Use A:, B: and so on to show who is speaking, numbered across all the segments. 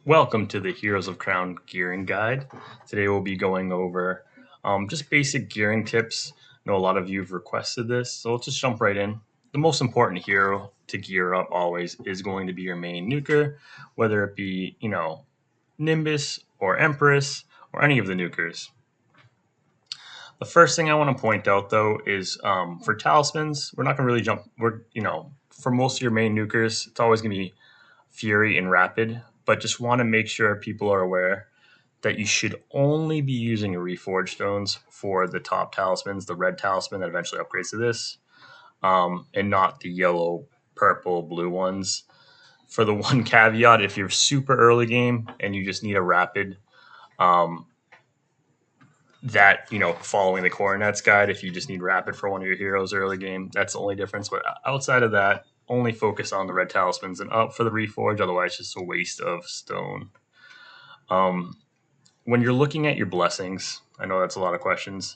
A: Welcome to the Heroes of Crown Gearing Guide. Today we'll be going over just basic gearing tips. I know a lot of you have requested this, so let's just jump right in. The most important hero to gear up always is going to be your main nuker, whether it be, Nimbus or Empress or any of the nukers. The first thing I want to point out though is for talismans, we're not going to really jump. For most of your main nukers, it's always going to be Fury and Rapid, but just want to make sure people are aware that you should only be using Reforged Stones for the top talismans, the red talisman that eventually upgrades to this, and not the yellow, purple, blue ones. For the one caveat, if you're super early game and you just need a rapid, um, following the coordinates guide, if you just need rapid for one of your heroes early game, that's the only difference. But outside of that, only focus on the red talismans and up for the Reforge. Otherwise, it's just a waste of stone. When you're looking at your blessings, I know that's a lot of questions.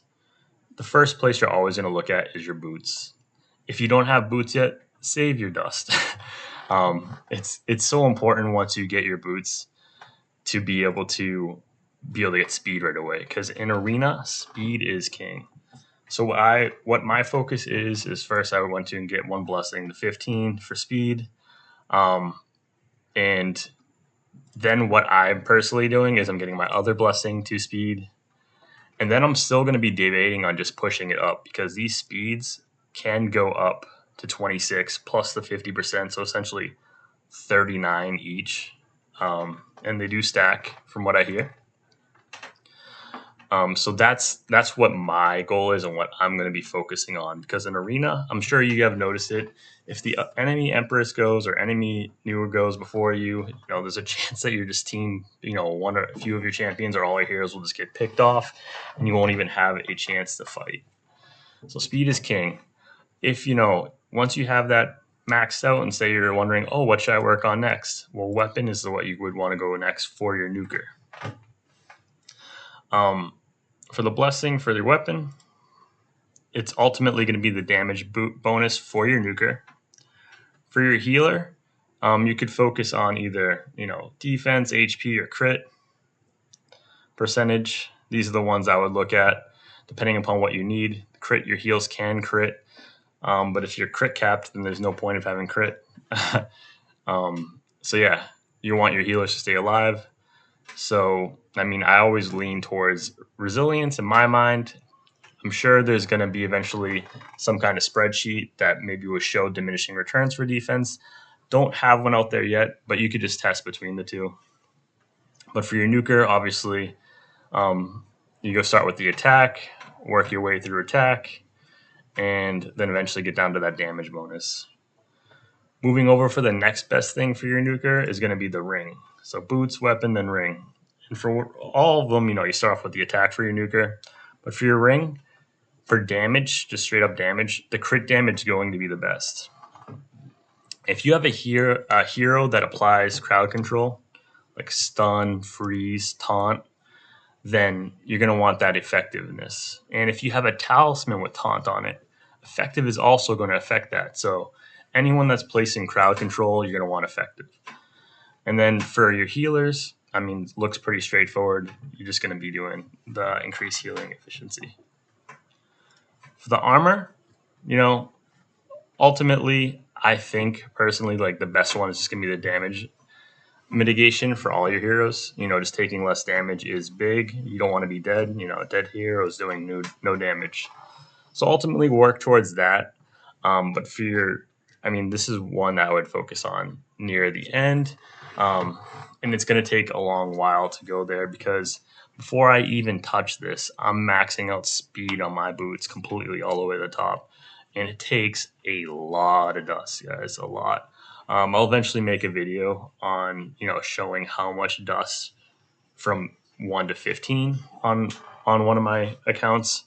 A: The first place you're always going to look at is your boots. If you don't have boots yet, save your dust. It's so important once you get your boots to be able to get speed right away, because in arena, speed is king. So what my focus is first I went to and get one blessing, the 15 for speed, and then what I'm personally doing is I'm getting my other blessing to speed, and then I'm still going to be debating on just pushing it up because these speeds can go up to 26 plus the 50%, so essentially 39 each, and they do stack from what I hear. So that's what my goal is and what I'm going to be focusing on, because in arena, I'm sure you have noticed it. If the enemy Empress goes or enemy newer goes before you, there's a chance that your just team, one or a few of your champions or all your heroes will just get picked off, and you won't even have a chance to fight. So speed is king. If once you have that maxed out and say you're wondering, oh, what should I work on next? Well, weapon is what you would want to go next for your nuker. For the blessing for your weapon, it's ultimately going to be the damage bonus for your nuker. For your healer, you could focus on either defense, HP, or crit percentage. These are the ones I would look at depending upon what you need. Crit, your heals can crit, but if you're crit capped, then there's no point of having crit. So yeah, you want your healers to stay alive. So I always lean towards resilience in my mind. I'm sure there's going to be eventually some kind of spreadsheet that maybe will show diminishing returns for defense. Don't have one out there yet, but you could just test between the two. But for your nuker, obviously, you go start with the attack, work your way through attack, and then eventually get down to that damage bonus. Moving over for the next best thing for your nuker is going to be the ring. So boots, weapon, then ring. And for all of them, you start off with the attack for your nuker. But for your ring, for damage, just straight up damage, the crit damage is going to be the best. If you have a hero that applies crowd control, like stun, freeze, taunt, then you're going to want that effectiveness. And if you have a talisman with taunt on it, effective is also going to affect that. So anyone that's placing crowd control, you're going to want effective. And then for your healers, looks pretty straightforward. You're just going to be doing the increased healing efficiency. For the armor, ultimately, I think personally, like the best one is just going to be the damage mitigation for all your heroes. Just taking less damage is big. You don't want to be dead. Dead heroes doing no damage. So ultimately, work towards that. But for this is one that I would focus on near the end. And it's going to take a long while to go there because before I even touch this, I'm maxing out speed on my boots completely all the way to the top. And it takes a lot of dust, guys, a lot. I'll eventually make a video on, showing how much dust from 1 to 15 on one of my accounts.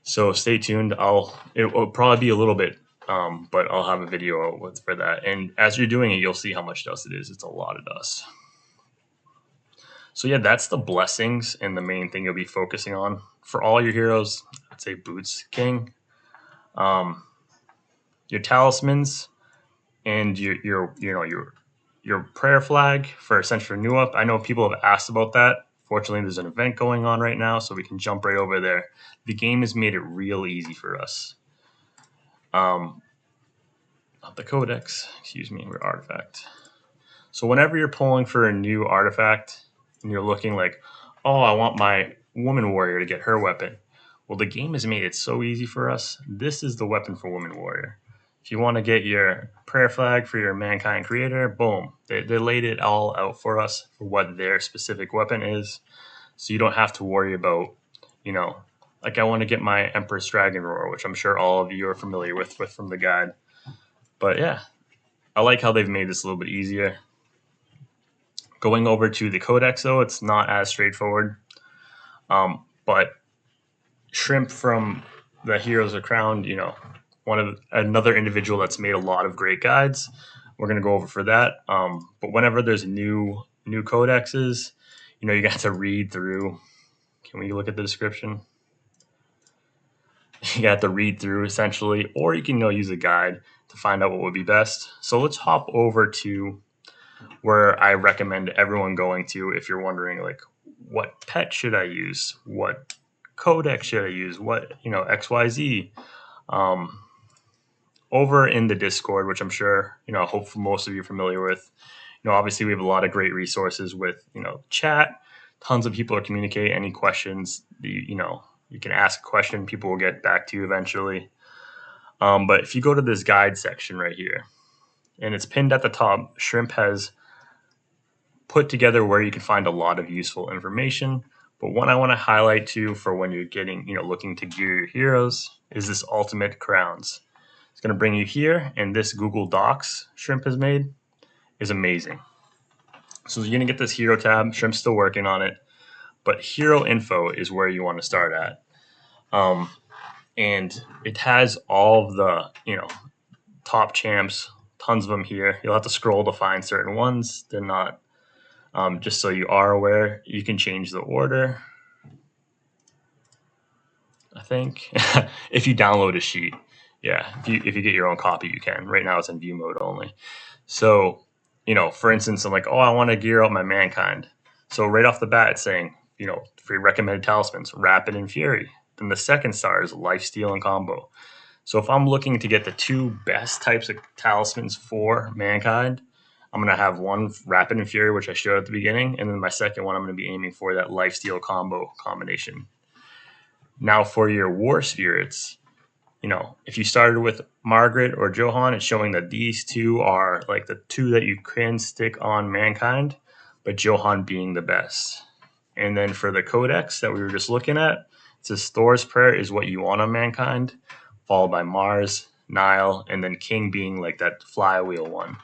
A: So stay tuned. It will probably be a little bit, but I'll have a video for that. And as you're doing it, you'll see how much dust it is. It's a lot of dust. So yeah, that's the blessings and the main thing you'll be focusing on for all your heroes. I'd say boots king, your talismans, and your your prayer flag for Central New Up. I know people have asked about that. Fortunately, there's an event going on right now, so we can jump right over there. The game has made it real easy for us. Not the codex, excuse me, or artifact. So whenever you're pulling for a new artifact and you're looking like, oh, I want my woman warrior to get her weapon. Well, the game has made it so easy for us. This is the weapon for woman warrior. If you want to get your prayer flag for your mankind creator, boom. They laid it all out for us for what their specific weapon is. So you don't have to worry about, like I want to get my Empress Dragon Roar, which I'm sure all of you are familiar with from the guide. But yeah, I like how they've made this a little bit easier. Going over to the codex, though, it's not as straightforward. But Shrimp from the Heroes of Crown, another individual that's made a lot of great guides. We're going to go over for that. But whenever there's new codexes, you got to read through. Can we look at the description? You got to read through essentially, or you can use a guide to find out what would be best. So let's hop over to where I recommend everyone going to if you're wondering, like, what pet should I use? What codex should I use? What, XYZ. Over in the Discord, which I'm sure, hopefully most of you are familiar with, obviously we have a lot of great resources with, chat. Tons of people are communicating. Any questions, you can ask a question. People will get back to you eventually. But if you go to this guide section right here, and it's pinned at the top, Shrimp has put together where you can find a lot of useful information. But one I want to highlight too for when you're getting, looking to gear your heroes is this Ultimate Crowns. It's going to bring you here, and this Google Docs Shrimp has made is amazing. So you're going to get this hero tab. Shrimp's still working on it, but hero info is where you want to start at. And it has all of the, top champs, tons of them here. You'll have to scroll to find certain ones. They're not, just so you are aware, you can change the order, I think, if you download a sheet. Yeah, if you get your own copy, you can. Right now it's in view mode only. So, for instance, I'm like, oh, I want to gear up my mankind. So right off the bat, it's saying, for your recommended talismans, Rapid and Fury. Then the second star is Lifesteal and Combo. So if I'm looking to get the two best types of talismans for mankind, I'm going to have one Rapid and Fury, which I showed at the beginning, and then my second one, I'm going to be aiming for that Lifesteal combo combination. Now for your War Spirits, if you started with Margaret or Johann, it's showing that these two are like the two that you can stick on mankind, but Johann being the best. And then for the codex that we were just looking at, it says Thor's Prayer is what you want on mankind, followed by Mars, Nile, and then King being like that flywheel one.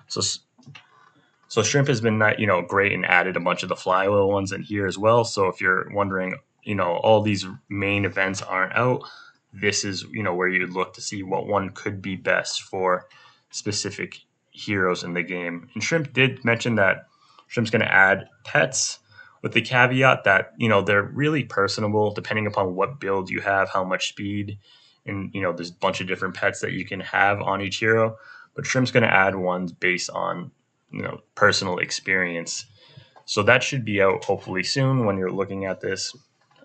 A: So Shrimp has been great and added a bunch of the flywheel ones in here as well. So if you're wondering, all these main events aren't out, this is where you'd look to see what one could be best for specific heroes in the game. And Shrimp did mention that Shrimp's going to add pets, with the caveat that they're really personable depending upon what build you have, how much speed, and there's a bunch of different pets that you can have on each hero. But Shrimp's going to add ones based on personal experience. So that should be out hopefully soon when you're looking at this.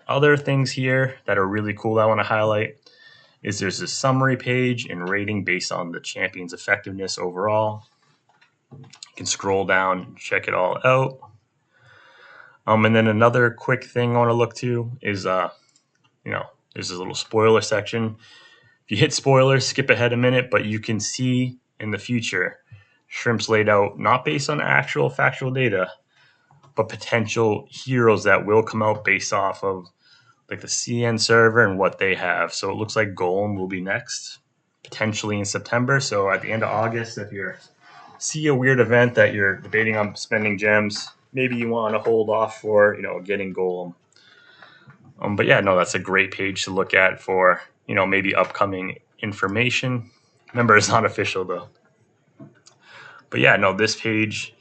A: Other things here that are really cool I want to highlight is there's a summary page and rating based on the champion's effectiveness overall. You can scroll down, check it all out. And then another quick thing I want to look to is, there's this little spoiler section. If you hit spoilers, skip ahead a minute, but you can see in the future, Shrimp's laid out not based on actual factual data, but potential heroes that will come out based off of like the CN server and what they have. So it looks like Golem will be next, potentially in September. So at the end of August, if you see a weird event that you're debating on spending gems, maybe you want to hold off for, getting Golem. But yeah, no, that's a great page to look at for, maybe upcoming information. Remember, it's not official though. But yeah, no, this page,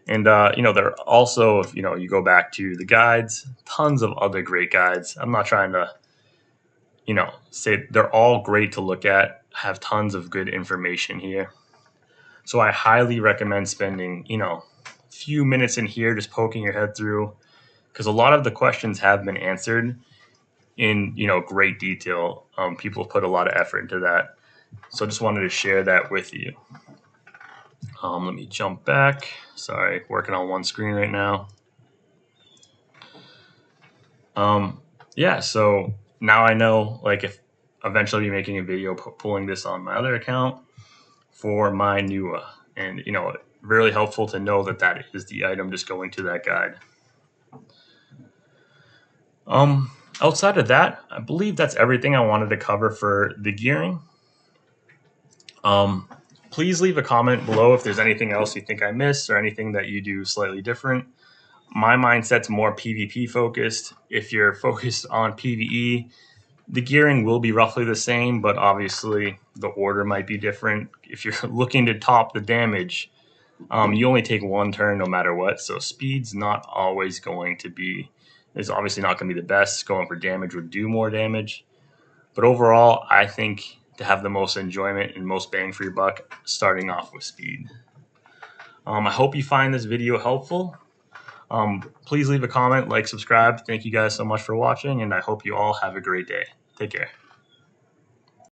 A: and there are also, if you go back to the guides, tons of other great guides. I'm not trying to, say they're all great to look at, have tons of good information here. So I highly recommend spending, a few minutes in here just poking your head through, because a lot of the questions have been answered in, great detail. People have put a lot of effort into that. So I just wanted to share that with you. Let me jump back. Sorry, working on one screen right now. Yeah, so now I know, like, if eventually be making a video pulling this on my other account for my NUA. And, really helpful to know that that is the item just going to that guide. Outside of that, I believe that's everything I wanted to cover for the gearing. Please leave a comment below if there's anything else you think I missed or anything that you do slightly different. My mindset's more PvP focused. If you're focused on PvE, the gearing will be roughly the same, but obviously the order might be different. If you're looking to top the damage, you only take one turn no matter what, so speed's not always going to be, it's obviously not going to be the best. Going for damage would do more damage. But overall, I think to have the most enjoyment and most bang for your buck, starting off with speed. I hope you find this video helpful. Please leave a comment, like, subscribe. Thank you guys so much for watching, and I hope you all have a great day. Take care.